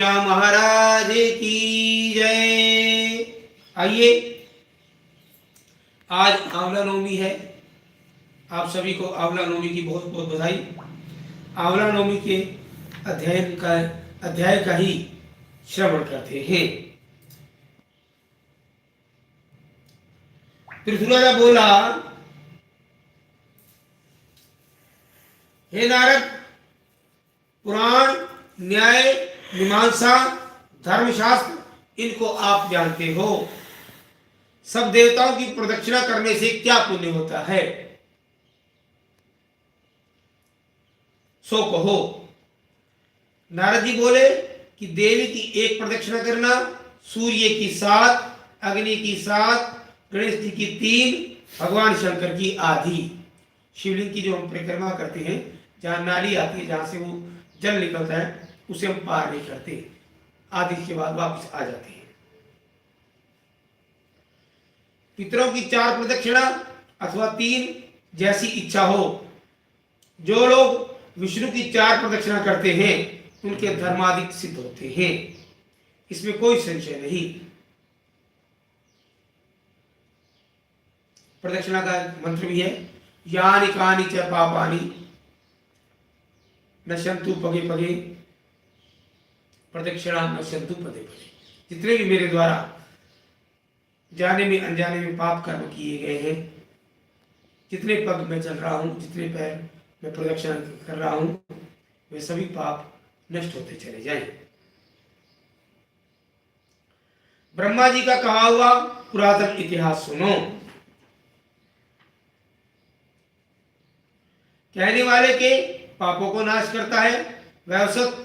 राम महाराज की जय। आइए, आज आंवला नवमी है। आप सभी को आंवला नवमी की बहुत बहुत बधाई। आंवला नवमी के अध्याय का ही श्रवण करते हैं। पृथ्वीराजा बोला, हे नारद, पुराण, न्याय, मीमांसा, धर्मशास्त्र इनको आप जानते हो। सब देवताओं की प्रदक्षिणा करने से क्या पुण्य होता है, सो कहो। नारद जी बोले कि देवी की एक प्रदक्षिणा करना, सूर्य की 7, अग्नि की 7, गणेश जी की 3, भगवान शंकर की आधी। शिवलिंग की जो हम परिक्रमा करते हैं, जहाँ नाली आती है, जहाँ से वो जल निकलता है, उसे हम पार नहीं करते, आधी के बाद वापस आ जाते हैं। पितरों की 4 प्रदक्षिणा अथवा 3, जैसी इच्छा हो। जो लोग विष्णु की 4 प्रदक्षिणा करते हैं, उनके धर्माधिक सिद्ध होते हैं, इसमें कोई संशय नहीं। प्रदक्षिणा का मंत्र भी है, यानि कानि च पापानि नश्यन्तु पगे पगे प्रदक्षिणा नश्यन्तु पदे पदे। जितने भी मेरे द्वारा जाने में अनजाने में पाप कर्म किए गए हैं, जितने पग में चल रहा हूं, जितने पैर में प्रदक्षिणा कर रहा हूं, वे सभी पाप नष्ट होते चले जाएं। ब्रह्मा जी का कहा हुआ पुरातन इतिहास सुनो। कहने वाले के पापों को नाश करता है। वैवस्वत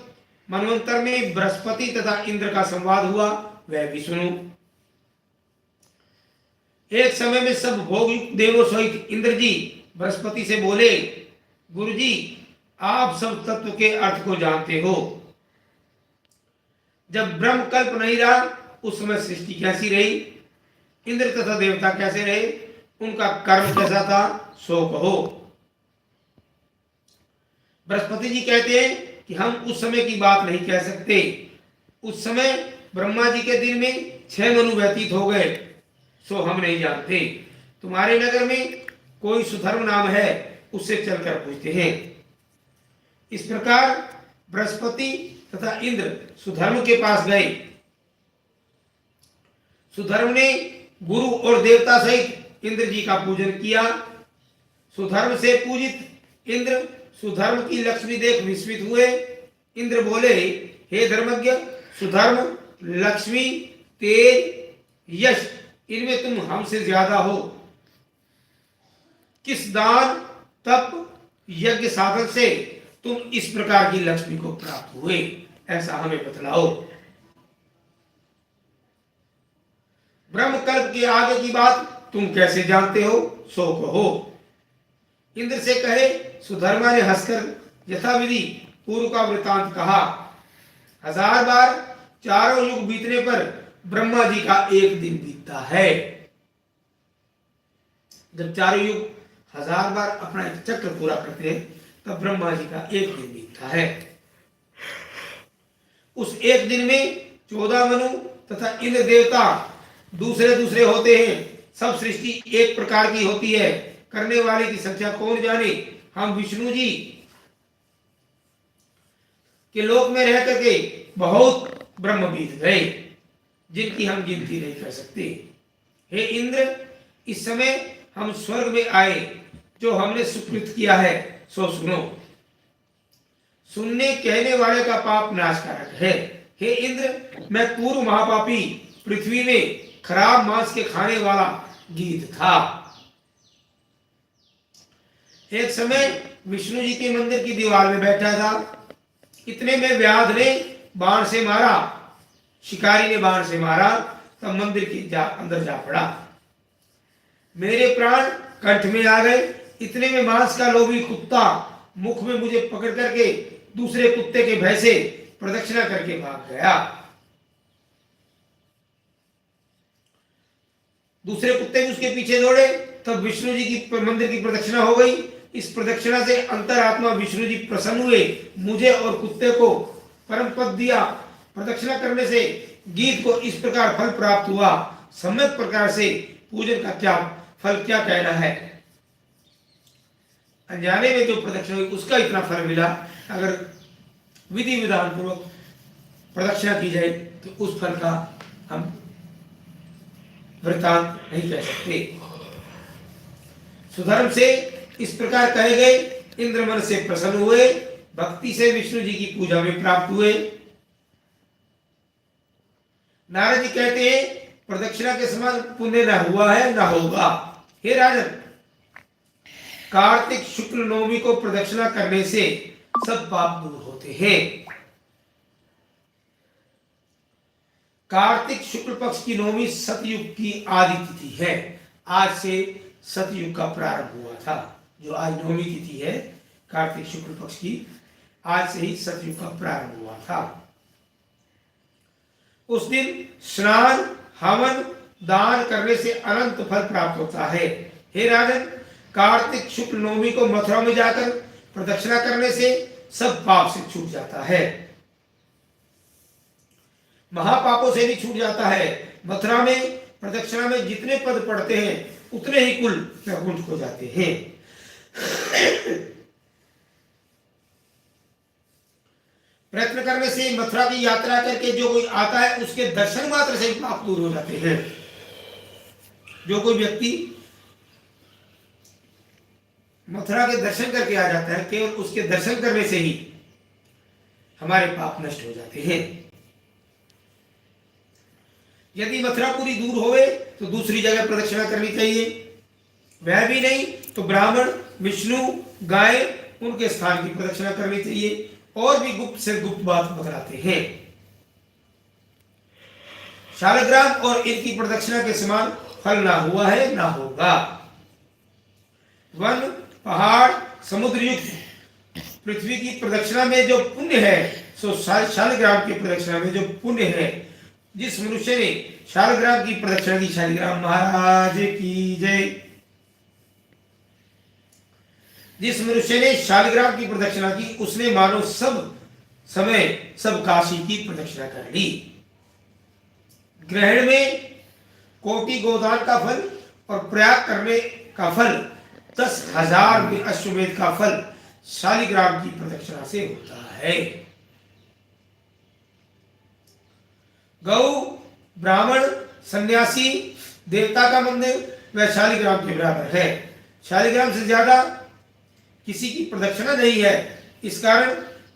मनवंतर में बृहस्पति तथा इंद्र का संवाद हुआ, वह भी सुनो। एक समय में सब भोगयुक्त देवों सहित इंद्र जी बृहस्पति से बोले, गुरु जी, आप सब तत्व के अर्थ को जानते हो। जब ब्रह्म कल्प नहीं रहा, उस समय सृष्टि कैसी रही, इंद्र तथा देवता कैसे रहे, उनका कर्म कैसा था, सो कहो। बृहस्पति जी कहते हैं कि हम उस समय की बात नहीं कह सकते। उस समय ब्रह्मा जी के दिन में 6 मनु व्यतीत हो गए, सो हम नहीं जानते। तुम्हारे नगर में कोई सुधर्म नाम है, उससे चलकर पूछते हैं। इस प्रकार बृहस्पति तथा इंद्र सुधर्म के पास गए। सुधर्म ने गुरु और देवता सहित इंद्र जी का पूजन किया। सुधर्म से पूजित इंद्र सुधर्म की लक्ष्मी देख विस्मित हुए। इंद्र बोले, हे धर्मज्ञ, सुधर्म, लक्ष्मी, तेज, यश, इनमें तुम हमसे ज्यादा हो। किस दान, तप, यज्ञ साधन से तुम इस प्रकार की लक्ष्मी को प्राप्त हुए, ऐसा हमें बतलाओ। ब्रह्मकल्प के आगे की बात तुम कैसे जानते हो, सो कहो। इंद्र से कहे, सुधर्मा ने हंसकर यथाविधि पूर्व का वृतांत कहा। 1000 बार चारों युग बीतने पर ब्रह्मा जी का एक दिन बीतता है। जब चारों युग 1000 बार अपना एक चक्र पूरा करते हैं, तब ब्रह्मा जी का एक दिन बीतता है। उस एक दिन में 14 मनु तथा इंद्र देवता दूसरे दूसरे होते हैं। सब सृष्टि एक प्रकार की होती है। करने वाले की संख्या कौन जाने। हम विष्णु जी के लोक में रह करके बहुत ब्रह्म बीत गए, जिनकी हम गिनती नहीं कर सकते। हे इंद्र, इस समय हम स्वर्ग में आए, जो हमने सुकृत किया है सो सुनो। सुनने कहने वाले का पाप नाशकारक है। हे इंद्र, मैं पूर्व महापापी पृथ्वी में खराब मांस के खाने वाला गीध था। एक समय विष्णु जी के मंदिर की दीवार में बैठा था। इतने में व्याध ने बाण से मारा, शिकारी ने बाण से मारा, तब मंदिर के अंदर जा पड़ा। मेरे प्राण कंठ में आ गए। इतने में मांस का लोभी कुत्ता मुख में मुझे पकड़ करके दूसरे कुत्ते के भय से प्रदक्षिणा करके भाग गया। दूसरे कुत्ते भी उसके पीछे दौड़े, तब विष्णु जी की मंदिर की प्रदक्षिणा हो गई। इस प्रदक्षिणा से अंतरात्मा विष्णु जी प्रसन्न हुए, मुझे और कुत्ते को परम पद दिया प्रदक्षिणा करने से गीत को इस प्रकार फल प्राप्त हुआ, सम्यक प्रकार से पूजन का क्या फल क्या कहना है। अनजाने में जो प्रदक्षिणा हुई उसका इतना फल मिला, अगर विधि विधान पूर्वक प्रदक्षिणा की जाए तो उस फल का हम वृतांत नहीं कह सकते। सुधर्म से इस प्रकार कहे गए, इंद्र मन से प्रसन्न हुए, भक्ति से विष्णु जी की पूजा में प्राप्त हुए। नारद जी कहते हैं प्रदक्षिणा के समान पुण्य न हुआ है न होगा। हे राजन, कार्तिक शुक्ल नवमी को प्रदक्षिणा करने से सब पाप दूर होते हैं। कार्तिक शुक्ल पक्ष की नवमी सतयुग की आदि तिथि है। आज से सतयुग का प्रारंभ हुआ था। जो आज नवमी तिथि है कार्तिक शुक्ल पक्ष की, आज से ही सतयुग का प्रारंभ हुआ था। उस दिन स्नान, हवन, दान करने से अनंत फल प्राप्त होता है। हे राजन, कार्तिक शुक्ल नवमी को मथुरा में जाकर प्रदक्षिणा करने से सब पाप से छूट जाता है। महापापों से भी छूट जाता है। मथुरा में प्रदक्षिणा में जितने पद पढ़ते हैं उतने ही कुल वैकुंठ को जाते हैं। प्रयत्न करने से मथुरा की यात्रा करके जो कोई आता है उसके दर्शन मात्र से ही पाप दूर हो जाते हैं। जो कोई व्यक्ति मथुरा के दर्शन करके आ जाता है, केवल उसके दर्शन करने से ही हमारे पाप नष्ट हो जाते हैं। यदि मथुरापुरी दूर होवे तो दूसरी जगह प्रदक्षिणा करनी चाहिए। वह भी नहीं तो ब्राह्मण, विष्णु, गाय, उनके स्थान की प्रदक्षिणा करनी चाहिए। और भी गुप्त से गुप्त बात बतलाते हैं। शालग्राम और इनकी प्रदक्षिणा के समान फल ना हुआ है ना होगा। वन, पहाड़, समुद्र युक्त पृथ्वी की प्रदक्षिणा में जो पुण्य है सो शालग्राम की प्रदक्षिणा में जो पुण्य है। जिस मनुष्य ने शालग्राम की प्रदक्षिणा की, शालिग्राम महाराज की जय। जिस मनुष्य ने शालिग्राम की प्रदक्षिणा की उसने मानो सब समय सब काशी की प्रदक्षिणा कर ली। ग्रहण में कोटि गोदान का फल और प्रयाग करने का फल, 10,000 अश्वमेध का फल शालिग्राम की प्रदक्षिणा से होता है। गौ, ब्राह्मण, सन्यासी, देवता का मंदिर वह शालिग्राम के बराबर है। शालिग्राम से ज्यादा किसी की प्रदक्षिणा नहीं है। इस कारण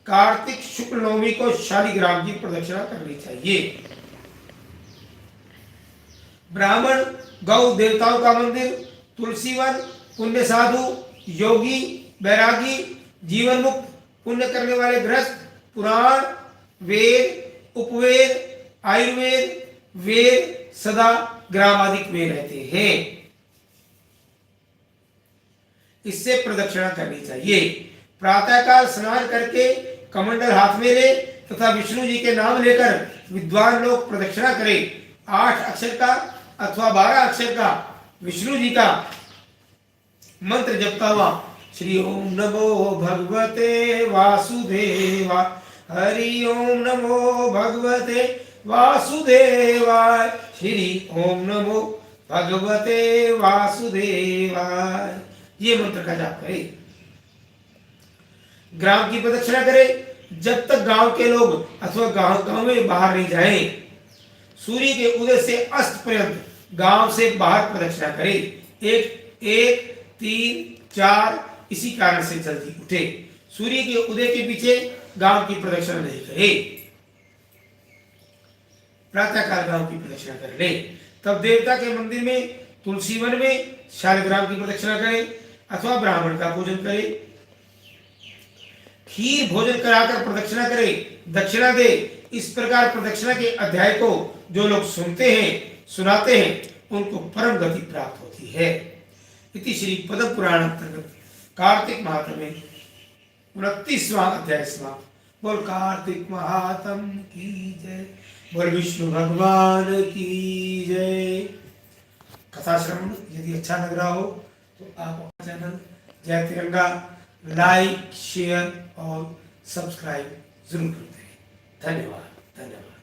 कार्तिक शुक्ल नवमी को शालिग्राम की प्रदक्षिणा करनी चाहिए। ब्राह्मण, गौ, देवताओं का मंदिर, तुलसी वन, पुण्य साधु, योगी, बैरागी, जीवन मुक्त, पुण्य करने वाले गृहस्थ, पुराण, वेद, उपवेद, आयुर्वेद, वेद सदा ग्रामादिक में रहते हैं। इससे प्रदक्षिणा करनी चाहिए। प्रातःकाल स्नान करके कमंडल हाथ में ले तथा विष्णु जी के नाम लेकर विद्वान लोग प्रदक्षिणा करें। 8 अक्षर का अथवा 12 अक्षर का विष्णु जी का मंत्र जपता हुआ श्री ओम नमो भगवते वासुदेवा, हरि ओम नमो भगवते वासुदेवाय, श्री ओम नमो भगवते वासुदेवाय, ये मंत्र का जाप करें। ग्राम की प्रदक्षिणा करें जब तक गांव के लोग अथवा गांव में बाहर नहीं जाएं। सूर्य के उदय से अस्त पर्यंत गांव से बाहर प्रदक्षिणा करें। 1, 3, 4 इसी कारण से जल्दी उठे। सूर्य के उदय के पीछे गांव की प्रदक्षिणा नहीं करें। प्रातःकाल गांव की प्रदक्षिणा कर ले। तब देवता के मंदिर में, तुलसी वन में शालिग्राम की प्रदक्षिणा करें अथवा ब्राह्मण का पूजन करें। खीर भोजन कराकर प्रदक्षिणा करें, दक्षिणा दे। इस प्रकार प्रदक्षिणा के अध्याय को जो लोग सुनते हैं, सुनाते हैं, उनको परम गति प्राप्त होती है। इति श्री पद्म पुराण अंतर्गत कार्तिक महात्म्य में 29वां अध्याय समाप्त। बोल कार्तिक महात्म की जय, बोल विष्णु भगवान की जय। कथा श्रवण यदि अच्छा लग रहा हो तो आप चैनल जय तिरंगा लाइक, शेयर और सब्सक्राइब जरूर करते हैं। धन्यवाद। धन्यवाद।